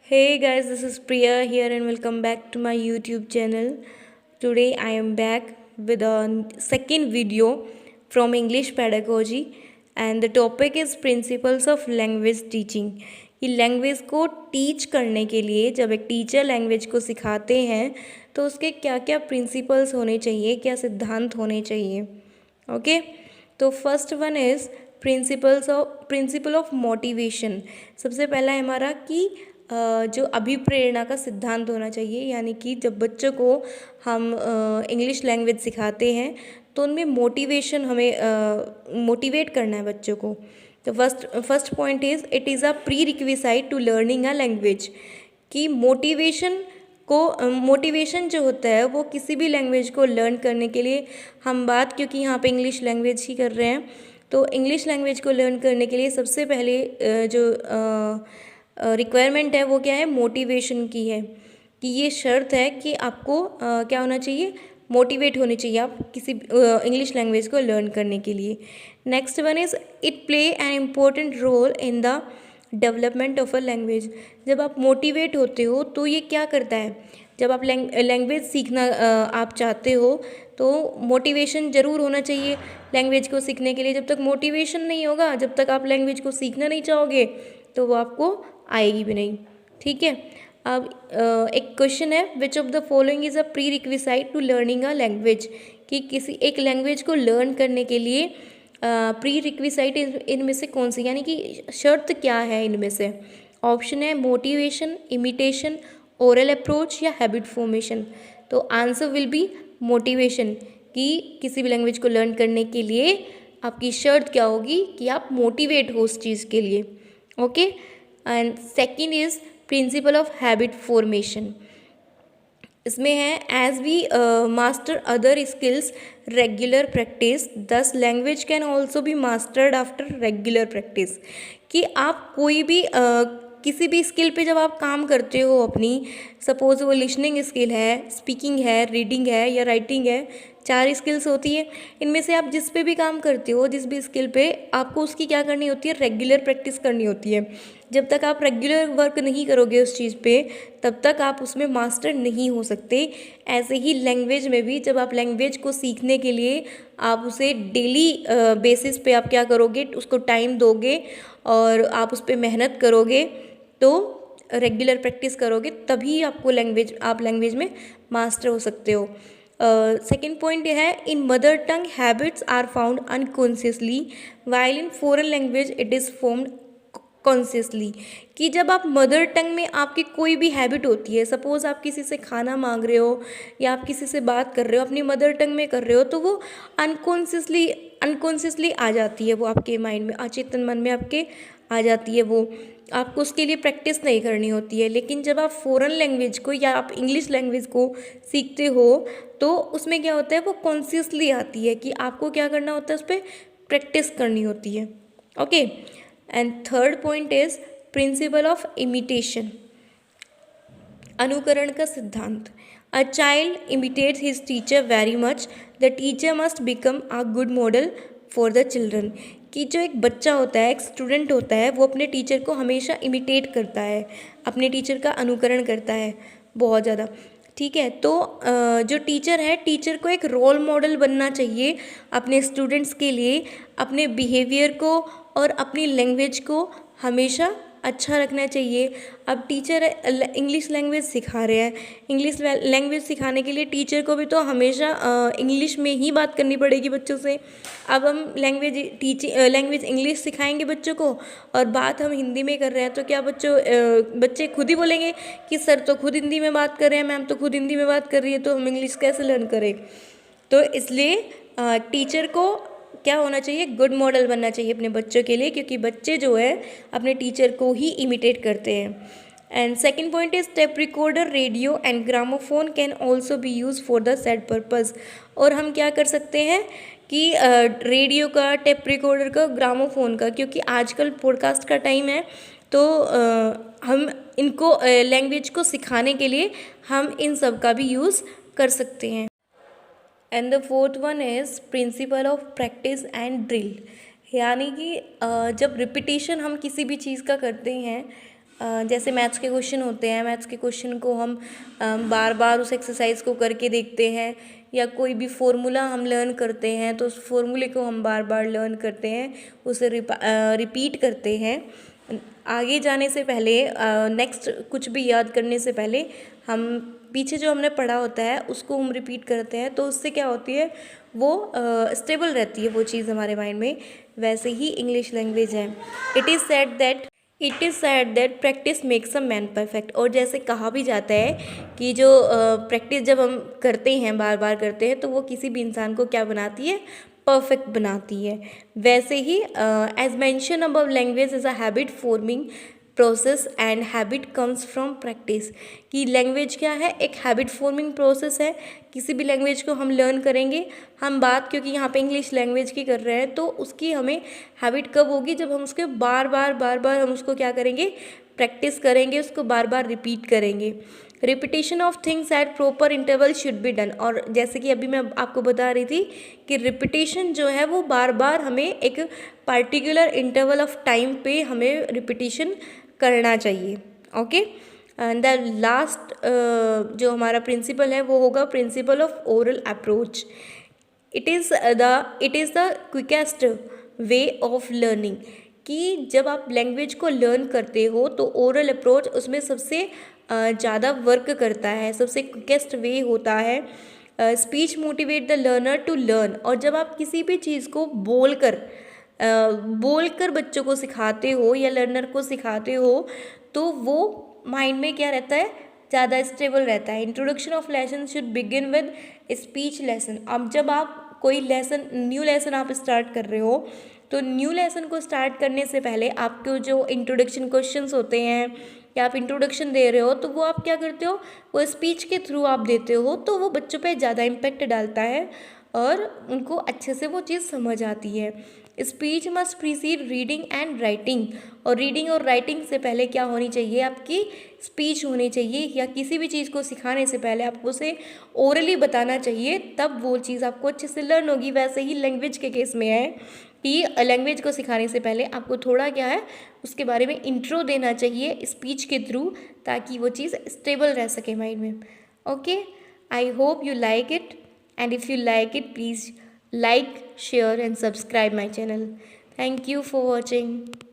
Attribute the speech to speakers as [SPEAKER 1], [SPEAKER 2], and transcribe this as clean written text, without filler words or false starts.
[SPEAKER 1] Hey guys, this is Priya here and welcome back to my YouTube channel. Today I am back with a second video from English pedagogy and the topic is principles of language teaching. कि language को teach करने के लिए जब एक teacher language को सिखाते हैं तो उसके क्या क्या प्रिंसिपल्स होने चाहिए, क्या सिद्धांत होने चाहिए. ओके, तो first one is principle of motivation. सबसे पहला है हमारा कि जो अभिप्रेरणा का सिद्धांत होना चाहिए, यानी कि जब बच्चों को हम इंग्लिश लैंग्वेज सिखाते हैं तो उनमें मोटिवेशन हमें मोटिवेट करना है बच्चों को. तो first point is it is a prerequisite to learning a language. कि मोटिवेशन जो होता है वो किसी भी लैंग्वेज को लर्न करने के लिए हम बात, क्योंकि यहाँ पे इंग्लिश लैंग्वेज ही कर रहे हैं, तो इंग्लिश लैंग्वेज को लर्न करने के लिए सबसे पहले जो रिक्वायरमेंट है वो क्या है, मोटिवेशन की है. कि ये शर्त है कि आपको क्या होना चाहिए, मोटिवेट होने चाहिए आप किसी इंग्लिश लैंग्वेज को लर्न करने के लिए. Next one is it play an important role in the development of a language. जब आप मोटिवेट होते हो तो ये क्या करता है, जब आप लैंग्वेज सीखना आप चाहते हो तो मोटिवेशन ज़रूर होना चाहिए लैंग्वेज को सीखने के लिए. जब तक मोटिवेशन नहीं होगा, जब तक आप लैंग्वेज को सीखना नहीं चाहोगे तो वो आपको आएगी भी नहीं. ठीक है. अब एक क्वेश्चन है, which of the following is a prerequisite to learning a language. कि किसी एक लैंग्वेज को लर्न करने के लिए प्री रिक्विसाइट इनमें से कौन सी, यानी कि शर्त क्या है इनमें से. ऑप्शन है मोटिवेशन, इमिटेशन, ओरल अप्रोच या हैबिट फॉर्मेशन. तो आंसर विल बी मोटिवेशन. कि किसी भी लैंग्वेज को लर्न करने के लिए आपकी शर्त क्या होगी कि आप मोटिवेट हो उस चीज़ के लिए. Okay. And second is principle of habit formation. इसमें है as we master other skills regular practice thus language can also be mastered after regular practice. कि आप कोई भी किसी भी स्किल पे जब आप काम करते हो अपनी, सपोज वो लिसनिंग स्किल है, स्पीकिंग है, रीडिंग है या राइटिंग है, 4 स्किल्स होती है. इनमें से आप जिस पे भी काम करते हो, जिस भी स्किल पे, आपको उसकी क्या करनी होती है, रेगुलर प्रैक्टिस करनी होती है. जब तक आप रेगुलर वर्क नहीं करोगे उस चीज़ पे, तब तक आप उसमें मास्टर नहीं हो सकते. ऐसे ही लैंग्वेज में भी जब आप लैंग्वेज को सीखने के लिए आप उसे डेली बेसिस पे आप क्या करोगे, उसको टाइम दोगे और आप उस पर मेहनत करोगे, तो रेगुलर प्रैक्टिस करोगे, तभी आपको लैंग्वेज में मास्टर हो सकते हो. सेकेंड पॉइंट है, in mother tongue habits are found unconsciously while in foreign language it is formed consciously. कि जब आप मदर टंग में आपकी कोई भी हैबिट होती है, सपोज आप किसी से खाना मांग रहे हो या आप किसी से बात कर रहे हो अपनी मदर टंग में कर रहे हो, तो वो अनकॉन्शियसली आ जाती है, वो आपके माइंड में, अचेतन मन में आपके आ जाती है. वो आपको उसके लिए प्रैक्टिस नहीं करनी होती है. लेकिन जब आप फ़ॉरेन लैंग्वेज को या आप इंग्लिश लैंग्वेज को सीखते हो तो उसमें क्या होता है, वो कॉन्शियसली आती है कि आपको क्या करना होता है, उस पर प्रैक्टिस करनी होती है. Okay. And third point is principle of imitation, अनुकरण का सिद्धांत. A child imitates his teacher very much, the teacher must become a good model for the children. कि जो एक बच्चा होता है, एक स्टूडेंट होता है, वो अपने टीचर को हमेशा इमिटेट करता है, अपने टीचर का अनुकरण करता है बहुत ज़्यादा. ठीक है. तो जो टीचर है, टीचर को एक रोल मॉडल बनना चाहिए अपने स्टूडेंट्स के लिए, अपने बिहेवियर को और अपनी लैंग्वेज को हमेशा अच्छा रखना चाहिए. अब टीचर इंग्लिश लैंग्वेज सिखा रहे हैं, इंग्लिश लैंग्वेज सिखाने के लिए टीचर को भी तो हमेशा इंग्लिश में ही बात करनी पड़ेगी बच्चों से. अब हम लैंग्वेज इंग्लिश सिखाएंगे बच्चों को और बात हम हिंदी में कर रहे हैं, तो क्या बच्चे खुद ही बोलेंगे कि सर तो खुद हिंदी में बात कर रहे हैं, मैम तो खुद हिंदी में बात कर रही है, तो हम इंग्लिश कैसे लर्न करें. तो इसलिए टीचर को क्या होना चाहिए, गुड मॉडल बनना चाहिए अपने बच्चों के लिए, क्योंकि बच्चे जो है अपने टीचर को ही इमिटेट करते हैं. And second point is tape recorder, radio and gramophone can also B use for the set purpose. और हम क्या कर सकते हैं कि रेडियो का, टेप रिकॉर्डर का, ग्रामोफोन का, क्योंकि आजकल पॉडकास्ट का टाइम है, तो हम इनको लैंग्वेज को सिखाने के लिए हम इन सब का भी यूज़ कर सकते हैं. And the fourth one is principle of practice and drill. यानी कि जब रिपीटिशन हम किसी भी चीज़ का करते हैं, जैसे मैथ्स के क्वेश्चन होते हैं, मैथ्स के क्वेश्चन को हम बार बार उस एक्सरसाइज को करके देखते हैं, या कोई भी फॉर्मूला हम लर्न करते हैं तो उस फॉर्मूले को हम बार बार लर्न करते हैं, उसे रिपीट करते हैं। आगे जाने से पहले, नेक्स्ट कुछ भी याद करने से पहले हम पीछे जो हमने पढ़ा होता है उसको हम रिपीट करते हैं, तो उससे क्या होती है, वो स्टेबल रहती है वो चीज़ हमारे माइंड में। वैसे ही इंग्लिश लैंग्वेज है। It is said that practice makes a man perfect. और जैसे कहा भी जाता है कि जो प्रैक्टिस जब हम करते हैं, बार बार करते हैं, तो वो किसी भी इंसान को क्या बनाती है, परफेक्ट बनाती है। वैसे ही as mention above, language is a habit forming process and habit comes from practice. कि लैंग्वेज क्या है, एक हैबिट फॉर्मिंग प्रोसेस है। किसी भी लैंग्वेज को हम लर्न करेंगे, हम बात क्योंकि यहाँ पे इंग्लिश लैंग्वेज की कर रहे हैं, तो उसकी हमें हैबिट कब होगी, जब हम उसके बार बार हम उसको क्या करेंगे, प्रैक्टिस करेंगे, उसको बार बार रिपीट करेंगे। Repetition of things at proper interval should be done. और जैसे कि अभी मैं आपको बता रही थी कि रिपीटेशन जो है वो बार बार हमें एक पार्टिकुलर इंटरवल ऑफ टाइम पे हमें रिपीटेशन करना चाहिए। ओके, एंड द लास्ट जो हमारा प्रिंसिपल है वो होगा principle of oral approach. It is the quickest way of learning. कि जब आप लैंग्वेज को लर्न करते हो तो ओरल अप्रोच उसमें सबसे ज़्यादा वर्क करता है, सबसे क्विकेस्ट वे होता है। Speech motivate the learner to learn. और जब आप किसी भी चीज़ को बोलकर बच्चों को सिखाते हो या लर्नर को सिखाते हो, तो वो माइंड में क्या रहता है, ज़्यादा स्टेबल रहता है। Introduction of lesson should begin with speech lesson. अब जब आप कोई न्यू लेसन आप स्टार्ट कर रहे हो, तो न्यू लेसन को स्टार्ट करने से पहले आपके जो इंट्रोडक्शन क्वेश्चंस होते हैं या आप इंट्रोडक्शन दे रहे हो, तो वो आप क्या करते हो, वो स्पीच के थ्रू आप देते हो, तो वो बच्चों पे ज़्यादा इम्पेक्ट डालता है और उनको अच्छे से वो चीज़ समझ आती है। Speech must preceded reading and writing. और रीडिंग और राइटिंग से पहले क्या होनी चाहिए, आपकी स्पीच होनी चाहिए। या किसी भी चीज़ को सिखाने से पहले आपको उसे ओरली बताना चाहिए, तब वो चीज़ आपको अच्छे से लर्न होगी। वैसे ही लैंग्वेज के केस में है कि लैंग्वेज को सिखाने से पहले आपको थोड़ा क्या है, उसके बारे में इंट्रो देना चाहिए स्पीच के थ्रू, ताकि वो चीज़ स्टेबल रह सके माइंड में। Okay, I hope you like it, and if you like it, please like, share and subscribe my channel. Thank you for watching.